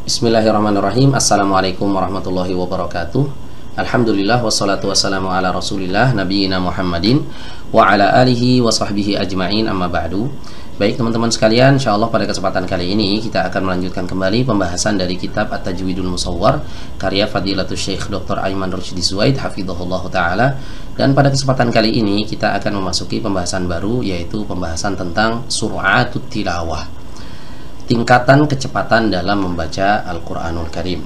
Bismillahirrahmanirrahim. Assalamualaikum warahmatullahi wabarakatuh. Alhamdulillah wassalatu wassalamu ala rasulillah nabiyina Muhammadin wa ala alihi wa sahbihi ajma'in, amma ba'du. Baik teman-teman sekalian, insyaallah pada kesempatan kali ini kita akan melanjutkan kembali pembahasan dari kitab At-Tajwidul Musawwar karya Fadilatul Syekh Dr. Aiman Rushdi Zuhaid hafizahullah ta'ala. Dan pada kesempatan kali ini kita akan memasuki pembahasan baru, yaitu pembahasan tentang sur'atut tilawah, tingkatan kecepatan dalam membaca Al-Qur'anul Karim.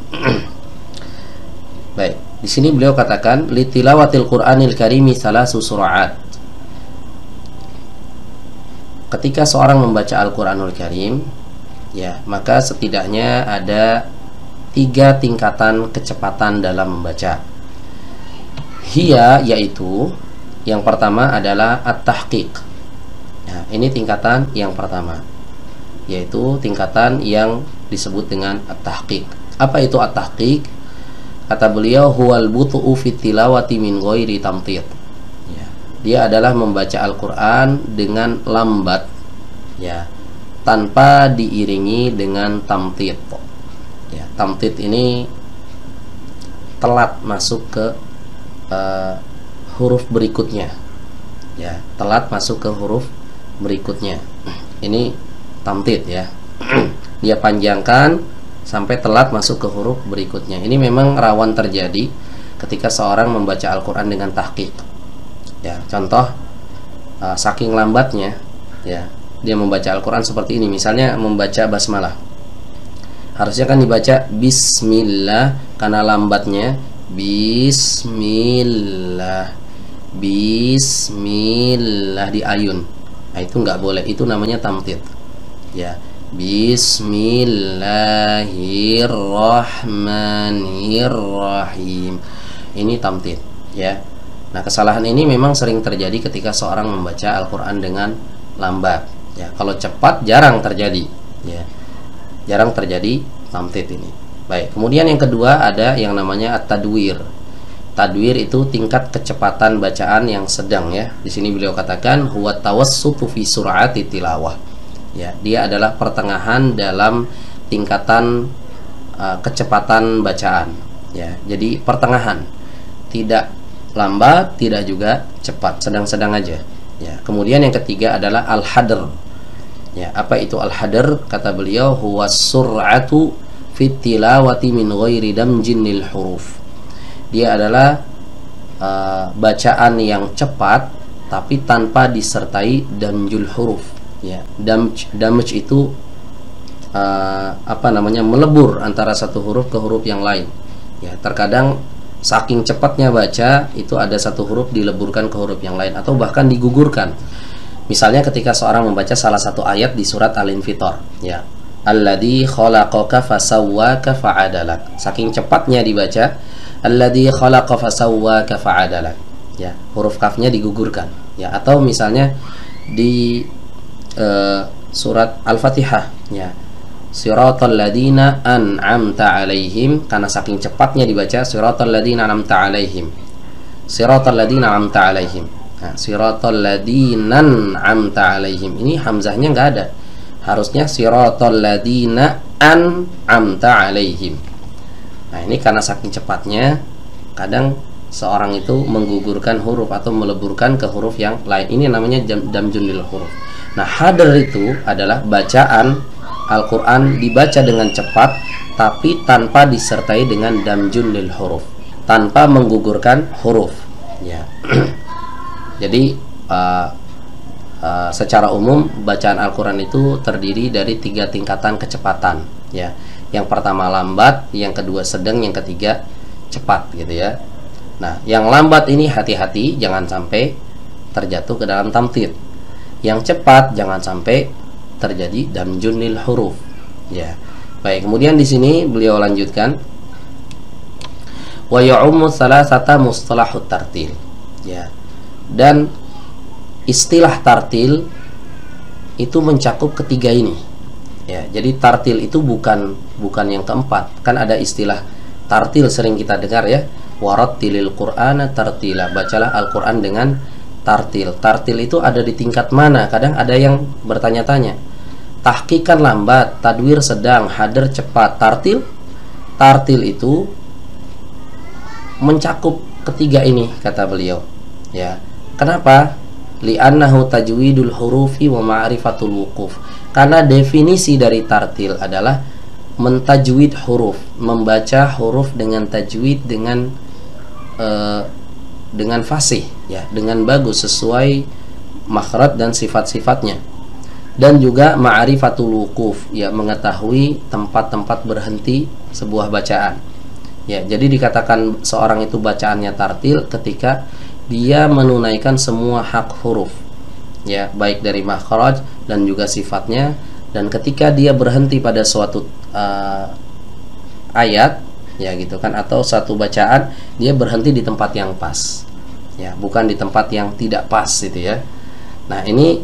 Baik, di sini beliau katakan li tilawatil Qur'anil Karimi salasu sur'at. Ketika seorang membaca Al-Qur'anul Karim, ya, maka setidaknya ada 3 tingkatan kecepatan dalam membaca. Hiya, yaitu yang pertama adalah at-tahqiq. Nah, ini tingkatan yang pertama, yaitu tingkatan yang disebut dengan at-tahqiq. Apa itu at-tahqiq? Kata beliau, huwal butu'u fit tilawati min ghairi tamtid. Ya, dia adalah membaca Al-Qur'an dengan lambat, ya, tanpa diiringi dengan tamtid. Ya, tamtid ini telat masuk ke huruf berikutnya. Ya, telat masuk ke huruf berikutnya. Ini tamtid, ya. Dia panjangkan sampai telat masuk ke huruf berikutnya. Ini memang rawan terjadi ketika seorang membaca Al-Qur'an dengan tahqiq. Ya, contoh saking lambatnya, ya, dia membaca Al-Qur'an seperti ini. Misalnya membaca basmalah. Harusnya kan dibaca bismillah, karena lambatnya bismillah. Bismillah di ayun. Nah, itu nggak boleh. Itu namanya tamtid. Ya, bismillahirrahmanirrahim. Ini tamtid, ya. Nah, kesalahan ini memang sering terjadi ketika seorang membaca Al-Qur'an dengan lambat, ya. Kalau cepat jarang terjadi, ya. Jarang terjadi tamtid ini. Baik, kemudian yang kedua ada yang namanya at-tadwir. Tadwir itu tingkat kecepatan bacaan yang sedang, ya. Di sini beliau katakan huwa tawassutu fi sur'ati tilawah. Ya, dia adalah pertengahan dalam tingkatan kecepatan bacaan, ya. Jadi pertengahan, tidak lambat, tidak juga cepat, sedang-sedang aja, ya. Kemudian yang ketiga adalah al-hadr. Ya, apa itu al-hadr? Kata beliau huwa sur'atu fit tilawati min ghairi damjin lil huruf. Dia adalah bacaan yang cepat tapi tanpa disertai damjul huruf. Ya, damj itu melebur antara satu huruf ke huruf yang lain. Ya, terkadang saking cepatnya baca itu ada satu huruf dileburkan ke huruf yang lain atau bahkan digugurkan. Misalnya ketika seorang membaca salah satu ayat di surat Al-Infitar, ya, alladzi khalaqaka fasawwaka fa'adalak. Saking cepatnya dibaca alladzi khalaqa fasawwaka fa'adalak. Ya, huruf kafnya digugurkan. Ya, atau misalnya di surat Al-Fatihah, ya, siratal ladzina an'amta 'alaihim, karena saking cepatnya dibaca siratal ladzina an'amta 'alaihim, siratal ladzina an'amta 'alaihim. Nah, siratal ladzina an'amta 'alaihim ini hamzahnya enggak ada. Harusnya siratal ladzina an'amta 'alaihim. Nah, ini karena saking cepatnya kadang seorang itu menggugurkan huruf atau meleburkan ke huruf yang lain. Ini namanya damjun lil huruf. Nah, hadr itu adalah bacaan Al-Qur'an dibaca dengan cepat tapi tanpa disertai dengan damjun lil huruf, tanpa menggugurkan huruf, ya. Jadi secara umum bacaan Al-Qur'an itu terdiri dari 3 tingkatan kecepatan, ya. Yang pertama lambat, yang kedua sedang, yang ketiga cepat, gitu, ya. Nah, yang lambat ini hati-hati jangan sampai terjatuh ke dalam tamtid. Yang cepat jangan sampai terjadi damjun lil huruf, ya. Baik, kemudian di sini beliau lanjutkan wa ya'ummu salasata mustalahut tartil, ya. Dan istilah tartil itu mencakup ketiga ini, ya. Jadi tartil itu bukan yang keempat. Kan ada istilah tartil sering kita dengar, ya. Warattilil Qur'ana tartila. Bacalah Al-Qur'an dengan tartil. Tartil itu ada di tingkat mana? Kadang ada yang bertanya-tanya. Tahqiq kan lambat, tadwir sedang, hadr cepat, tartil tartil itu mencakup ketiga ini, kata beliau. Ya, kenapa? Li'annahu tajwidul hurufi wa ma'rifatul wuquf. Karena definisi dari tartil adalah mentajwid huruf, membaca huruf dengan tajwid dengan fasih, ya, dengan bagus sesuai makhraj dan sifat-sifatnya. Dan juga ma'rifatul wuquf, ya, mengetahui tempat-tempat berhenti sebuah bacaan. Ya, jadi dikatakan seorang itu bacaannya tartil ketika dia menunaikan semua hak huruf, ya, baik dari makhraj dan juga sifatnya. Dan ketika dia berhenti pada suatu ayat, ya gitu kan, atau satu bacaan, dia berhenti di tempat yang pas, ya, bukan di tempat yang tidak pas, gitu ya. Nah, ini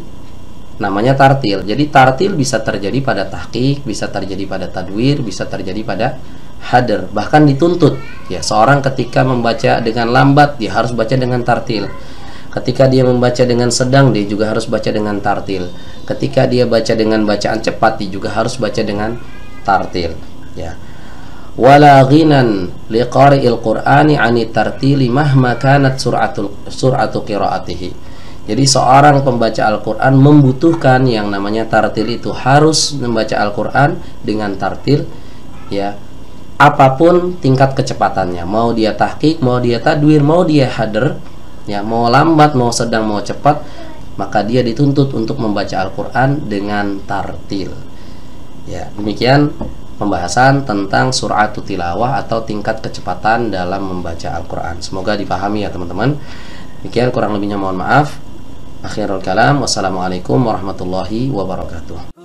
namanya tartil. Jadi tartil bisa terjadi pada tahqiq, bisa terjadi pada tadwir, bisa terjadi pada hadr, bahkan dituntut, ya, seorang ketika membaca dengan lambat dia harus baca dengan tartil. Ketika dia membaca dengan sedang dia juga harus baca dengan tartil. Ketika dia baca dengan bacaan cepat dia juga harus baca dengan tartil, ya. Wala ghinan liqari'il qur'ani 'ani tartili mahma kanat sur'atu qira'atihi. Jadi seorang pembaca Al-Qur'an membutuhkan yang namanya tartil, itu harus membaca Al-Qur'an dengan tartil, ya, apapun tingkat kecepatannya, mau dia tahqiq, mau dia tadwir, mau dia hadr, ya, mau lambat, mau sedang, mau cepat, maka dia dituntut untuk membaca Al-Qur'an dengan tartil. Ya, demikian pembahasan tentang sur'atu tilawah atau tingkat kecepatan dalam membaca Al-Qur'an. Semoga dipahami ya teman-teman. Demikian, kurang lebihnya mohon maaf. Akhirul kalam, wassalamualaikum warahmatullahi wabarakatuh.